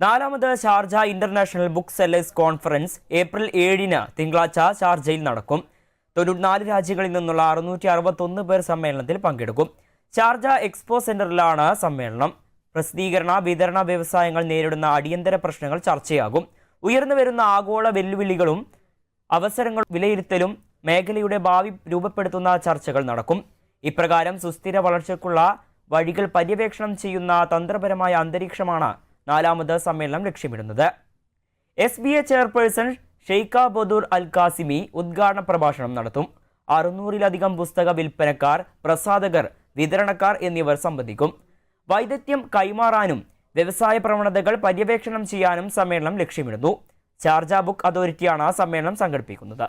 നാലാമത് Sharjah international book sellers conference April 7-ന് തിങ്കളാഴ്ച ഷാർജയിൽ നടക്കും. 94 രാജ്യങ്ങളിൽ നിന്നുള്ള 661 പേർ സമ്മേളനത്തിൽ പങ്കെടുക്കും. ഷാർജ എക്സ്പോ സെന്ററിലാണ് സമ്മേളനം. പ്രസിദ്ധീകരണ വിതരണ വ്യവസായങ്ങൾ നേരിടുന്ന അടിയന്തര പ്രശ്നങ്ങൾ ചർച്ചയാകും. ഉയർന്നുവരുന്ന ആഗോള വെല്ലുവിളികളും അവസരങ്ങളും വിലയിരുത്തലും മേഖലയുടെ ഭാവി രൂപപ്പെടുത്തുന്ന ചർച്ചകൾ നടക്കും. ഇപ്രകാരം സുസ്ഥിര വളർച്ചയ്ക്കുള്ള വഴികൾ പര്യവേക്ഷണം ചെയ്യുന്ന തന്ത്രപരമായ അന്തരീക്ഷമാണ് നാലാമത് സമ്മേളനം ലക്ഷ്യമിടുന്നത്. SBA ചെയർപേഴ്സൺ ഷെയ്ഖ ബദൂർ അൽ കാസിമി ഉദ്ഘാടന പ്രഭാഷണം നടത്തും. 600-ലധികം പുസ്തക വിൽപ്പനക്കാർ, പ്രസാധകർ, വിതരണക്കാർ എന്നിവർ സംബന്ധിക്കും. വൈദഗ്ധ്യം കൈമാറാനും വ്യവസായ പ്രവണതകൾ പര്യവേക്ഷണം ചെയ്യാനും സമ്മേളനം ലക്ഷ്യമിടുന്നു. ഷാർജ ബുക്ക് അതോറിറ്റിയാണ് സമ്മേളനം സംഘടിപ്പിക്കുന്നത്.